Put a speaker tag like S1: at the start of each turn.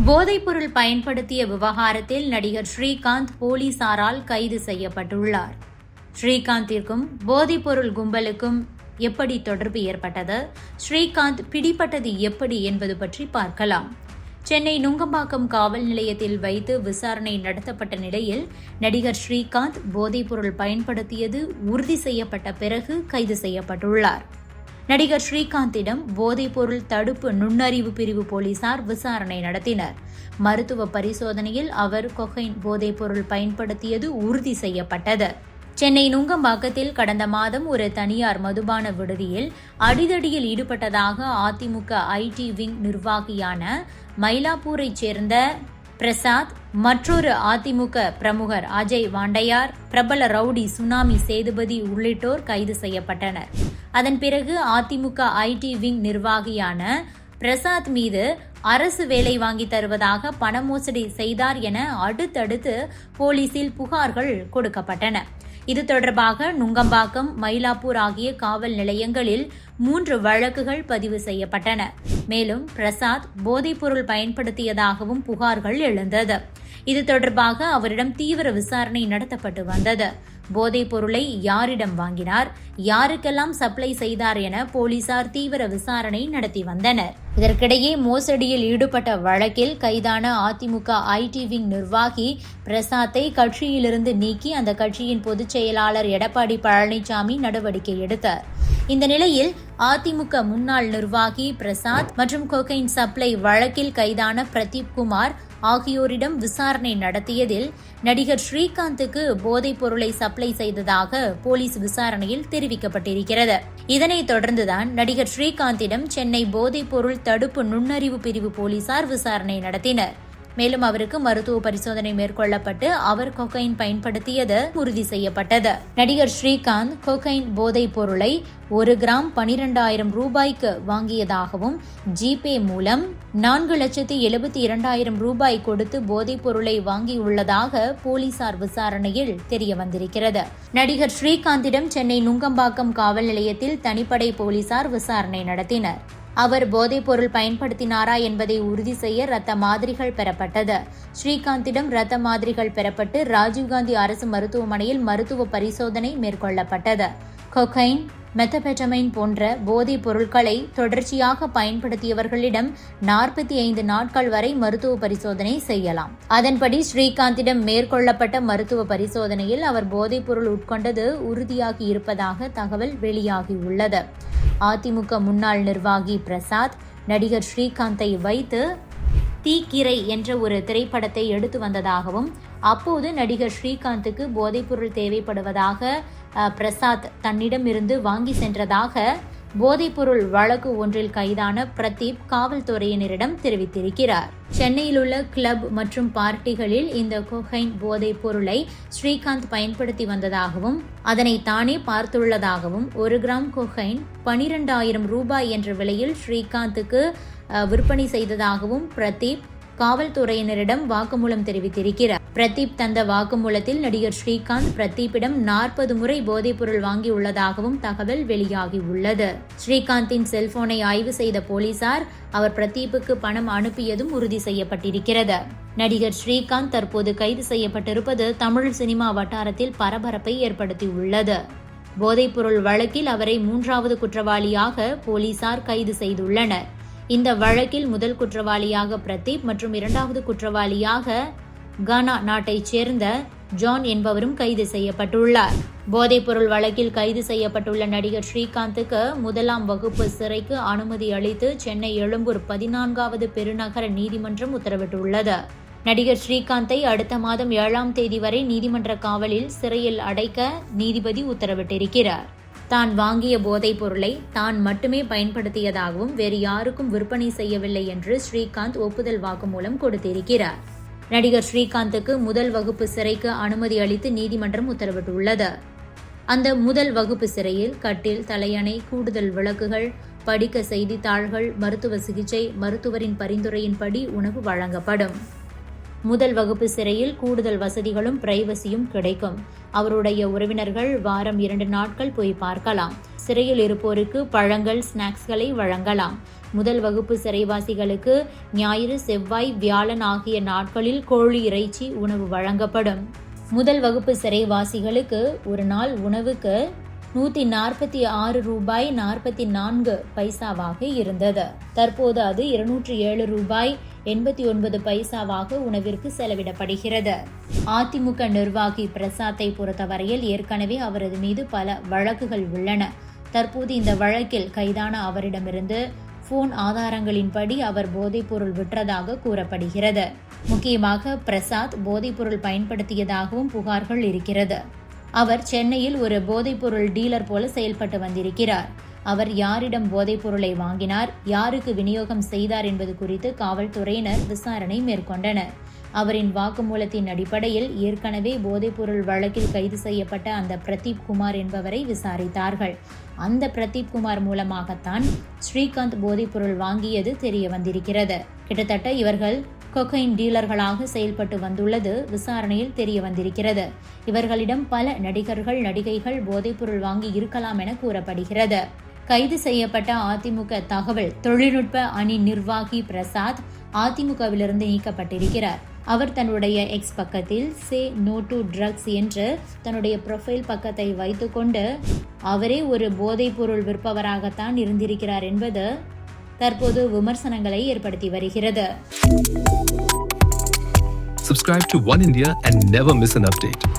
S1: போதைப்பொருள் பயன்படுத்திய விவகாரத்தில் நடிகர் ஸ்ரீகாந்த் போலீசாரால் கைது செய்யப்பட்டுள்ளார். ஸ்ரீகாந்திற்கும் போதைப்பொருள் கும்பலுக்கும் எப்படி தொடர்பு ஏற்பட்டது, ஸ்ரீகாந்த் பிடிபட்டது எப்படி என்பது பற்றி பார்க்கலாம். சென்னை நுங்கம்பாக்கம் காவல் நிலையத்தில் வைத்து விசாரணை நடத்தப்பட்ட நிலையில் நடிகர் ஸ்ரீகாந்த் போதைப்பொருள் பயன்படுத்தியது உறுதி செய்யப்பட்ட பிறகு கைது செய்யப்பட்டுள்ளார். நடிகர் ஸ்ரீகாந்திடம் போதைப்பொருள் தடுப்பு நுண்ணறிவு பிரிவு போலீசார் விசாரணை நடத்தினர். மருத்துவ பரிசோதனையில் அவர் கொகைன் போதைப்பொருள் பயன்படுத்தியது உறுதி செய்யப்பட்டது. சென்னை நுங்கம்பாக்கத்தில் கடந்த மாதம் ஒரு தனியார் மதுபான விடுதியில் அடிதடியில் ஈடுபட்டதாக அதிமுக ஐடி விங் நிர்வாகியான மயிலாப்பூரைச் சேர்ந்த பிரசாத், மற்றொரு அதிமுக பிரமுகர் அஜய் வாண்டையார், பிரபல ரவுடி சுனாமி சேதுபதி உள்ளிட்டோர் கைது செய்யப்பட்டனர். அதன் பிறகு அதிமுக ஐடி விங் நிர்வாகியான பிரசாத் மீது அரசு வேலை வாங்கி தருவதாக பண மோசடி செய்தார் என அடுத்தடுத்து போலீசில் புகார்கள் கொடுக்கப்பட்டன. இது தொடர்பாக நுங்கம்பாக்கம், மயிலாப்பூர் ஆகிய காவல் நிலையங்களில் 3 வழக்குகள் பதிவு செய்யப்பட்டன. மேலும் பிரசாத் போதைப்பொருள் பயன்படுத்தியதாகவும் புகார்கள் எழுந்தது. இது தொடர்பாக அவரிடம் தீவிர விசாரணை நடத்தப்பட்டு வந்தது. போதைப் பொருளை யாரிடம் வாங்கினார், யாருக்கெல்லாம் சப்ளை செய்தார் என போலீசார் தீவிர விசாரணை நடத்தி வந்தனர். இதற்கிடையே மோசடியில் ஈடுபட்ட வழக்கில் கைதான அதிமுக ஐடி விங் நிர்வாகி பிரசாத்தை கட்சியிலிருந்து நீக்கி அந்த கட்சியின் பொதுச் செயலாளர் எடப்பாடி பழனிசாமி நடவடிக்கை எடுத்தார். இந்த நிலையில் அதிமுக முன்னாள் நிர்வாகி பிரசாத் மற்றும் கொகைன் சப்ளை வழக்கில் கைதான பிரதீப் குமார் ஆகியோரிடம் விசாரணை நடத்தியதில் நடிகர் ஸ்ரீகாந்துக்கு போதைப் பொருளை சப்ளை செய்ததாக போலீஸ் விசாரணையில் தெரிவிக்கப்பட்டிருக்கிறது. இதனைத் தொடர்ந்துதான் நடிகர் ஸ்ரீகாந்திடம் சென்னை போதைப் பொருள் தடுப்பு நுண்ணறிவு பிரிவு போலீசார் விசாரணை நடத்தினர். மேலும் அவருக்கு மருத்துவ பரிசோதனை மேற்கொள்ளப்பட்டு அவர் கொகைன் பயன்படுத்தியது உறுதி செய்யப்பட்டது. நடிகர் ஸ்ரீகாந்த் கொகைன் போதைப் பொருளை 1 கிராம் 12,000 ரூபாய்க்கு வாங்கியதாகவும் ஜிபே மூலம் 4,72,000 ரூபாய் கொடுத்து போதைப் பொருளை வாங்கியுள்ளதாக போலீசார் விசாரணையில் தெரிய வந்திருக்கிறது. நடிகர் ஸ்ரீகாந்திடம் சென்னை நுங்கம்பாக்கம் காவல் நிலையத்தில் தனிப்படை போலீசார் விசாரணை நடத்தினர். அவர் போதைப் பொருள் பயன்படுத்தினாரா என்பதை உறுதி செய்ய ரத்த மாதிரிகள் பெறப்பட்டது. ஸ்ரீகாந்திடம் ரத்த மாதிரிகள் பெறப்பட்டு ராஜீவ்காந்தி அரசு மருத்துவமனையில் மருத்துவ பரிசோதனை மேற்கொள்ளப்பட்டது. கொகைன், மெத்தபெட்டமைன் போன்ற போதைப் பொருட்களை தொடர்ச்சியாக பயன்படுத்தியவர்களிடம் 45 நாட்கள் வரை மருத்துவ பரிசோதனை செய்யலாம். அதன்படி ஸ்ரீகாந்திடம் மேற்கொள்ளப்பட்ட மருத்துவ பரிசோதனையில் அவர் போதைப் பொருள் உட்கொண்டது உறுதியாகி இருப்பதாக தகவல் வெளியாகியுள்ளது. அதிமுக முன்னாள் நிர்வாகி பிரசாத் நடிகர் ஸ்ரீகாந்தை வைத்து தீக்கிரை என்ற ஒரு திரைப்படத்தை எடுத்து வந்ததாகவும் அப்போது நடிகர் ஸ்ரீகாந்துக்கு போதைப்பொருள் தேவைப்படுவதாக பிரசாத் தன்னிடமிருந்து வாங்கி சென்றதாக போதைப்பொருள் வழக்கு ஒன்றில் கைதான பிரதீப் காவல்துறையினரிடம் தெரிவித்திருக்கிறார். சென்னையில் உள்ள கிளப் மற்றும் பார்ட்டிகளில் இந்த கொகைன் போதைப் பொருளை ஸ்ரீகாந்த் பயன்படுத்தி வந்ததாகவும் அதனை தானே பார்த்துள்ளதாகவும் 1 கிராம் கொகைன் 12,000 ரூபாய் என்ற விலையில் ஸ்ரீகாந்துக்கு விற்பனை செய்ததாகவும் பிரதீப் காவல்துறையினரிடம் வாக்குமூலம் தெரிவித்திருக்கிறார். பிரதீப் தந்த வாக்குமூலத்தில் நடிகர் ஸ்ரீகாந்த் பிரதீப்பிடம் 40 முறை போதைப்பொருள் வாங்கியுள்ளதாகவும் தகவல் வெளியாகியுள்ளது. ஸ்ரீகாந்தின் செல்போனை ஆய்வு செய்த போலீசார் அவர் பிரதீப்புக்கு பணம் அனுப்பியதும் உறுதி செய்யப்பட்டிருக்கிறது. நடிகர் ஸ்ரீகாந்த் தற்போது கைது செய்யப்பட்டிருப்பது தமிழ் சினிமா வட்டாரத்தில் பரபரப்பை ஏற்படுத்தியுள்ளது. போதைப்பொருள் வழக்கில் அவரை 3வது குற்றவாளியாக போலீசார் கைது செய்துள்ளனர். இந்த வழக்கில் முதல் குற்றவாளியாக பிரதீப் மற்றும் 2வது குற்றவாளியாக கானா நாட்டைச் சேர்ந்த ஜான் என்பவரும் கைது செய்யப்பட்டுள்ளார். போதைப்பொருள் வழக்கில் கைது செய்யப்பட்டுள்ள நடிகர் ஸ்ரீகாந்துக்கு 1ஆம் வகுப்பு சிறைக்கு அனுமதி அளித்து சென்னை எழும்பூர் 14வது பெருநகர நீதிமன்றம் உத்தரவிட்டுள்ளது. நடிகர் ஸ்ரீகாந்தை அடுத்த மாதம் 7ஆம் தேதி வரை நீதிமன்ற காவலில் சிறையில் அடைக்க நீதிபதி உத்தரவிட்டிருக்கிறார். தான் வாங்கிய போதைப் பொருளை தான் மட்டுமே பயன்படுத்தியதாகவும் வேறு யாருக்கும் விற்பனை செய்யவில்லை என்று ஸ்ரீகாந்த் ஒப்புதல் வாக்குமூலம் கொடுத்திருக்கிறார். நடிகர் ஸ்ரீகாந்துக்கு முதல் வகுப்பு சிறைக்கு அனுமதி அளித்து நீதிமன்றம் உத்தரவிட்டுள்ளது. அந்த முதல் வகுப்பு சிறையில் கட்டில், தலையணை, கூடுதல் விளக்குகள், படிக்க செய்தித்தாள்கள், மருத்துவ சிகிச்சை, மருத்துவரின் பரிந்துரையின்படி உணவு வழங்கப்படும். முதல் வகுப்பு சிறையில் கூடுதல் வசதிகளும் பிரைவசியும் கிடைக்கும். அவருடைய உறவினர்கள் வாரம் 2 நாட்கள் போய் பார்க்கலாம். சிறையில் இருப்போருக்கு பழங்கள், ஸ்நாக்ஸ்களை வழங்கலாம். முதல் வகுப்பு சிறைவாசிகளுக்கு ஞாயிறு, செவ்வாய், வியாழன் ஆகிய நாட்களில் கோழி இறைச்சி உணவு வழங்கப்படும். முதல் வகுப்பு சிறைவாசிகளுக்கு ஒரு நாள் உணவுக்கு ₹146.44 இருந்தது. தற்போது அது ₹207.89 உணவிற்கு செலவிடப்படுகிறது. அதிமுக நிர்வாகி பிரசாத்தை பொறுத்தவரையில் ஏற்கனவே அவரது மீது பல வழக்குகள் உள்ளன. தற்போது இந்த வழக்கில் கைதான அவரிடமிருந்து போன் ஆதாரங்களின்படி அவர் போதைப்பொருள் விற்றதாக கூறப்படுகிறது. முக்கியமாக பிரசாத் போதைப்பொருள் பயன்படுத்தியதாகவும் புகார்கள் இருக்கிறது. அவர் சென்னையில் ஒரு போதைப்பொருள் டீலர் போல செயல்பட்டு வந்திருக்கிறார். அவர் யாரிடம் போதைப்பொருளை வாங்கினார், யாருக்கு விநியோகம் செய்தார் என்பது குறித்து காவல்துறையினர் விசாரணை மேற்கொண்டனர். அவரின் வாக்குமூலத்தின் அடிப்படையில் ஏற்கனவே போதைப்பொருள் வழக்கில் கைது செய்யப்பட்ட அந்த பிரதீப் குமார் என்பவரை விசாரித்தார்கள். அந்த பிரதீப் குமார் மூலமாகத்தான் ஸ்ரீகாந்த் போதைப்பொருள் வாங்கியது தெரிய வந்திருக்கிறது. கிட்டத்தட்ட இவர்கள் கொக்கைன் டீலர்களாக செயல்பட்டு வந்துள்ளது விசாரணையில் தெரிய வந்திருக்கிறது. இவர்களிடம் பல நடிகர்கள், நடிகைகள் போதைப்பொருள் வாங்கி இருக்கலாம் என கூறப்படுகிறது. கைது செய்யப்பட்ட அதிமுக தகவல் தொழில்நுட்ப அணி நிர்வாகி பிரசாத் அதிமுகவிலிருந்து நீக்கப்பட்டிருக்கிறார். அவர் தன்னுடைய எக்ஸ் பக்கத்தில் சே நோ டு ட்ரக்ஸ் என்று தன்னுடைய ப்ரொஃபைல் பக்கத்தை வைத்துக்கொண்டு அவரே ஒரு போதைப்பொருள் விற்பவராகத்தான் இருந்திருக்கிறார் என்பது தற்போது விமர்சனங்களை ஏற்படுத்தி வருகிறது.
S2: Subscribe to One India and never miss an update.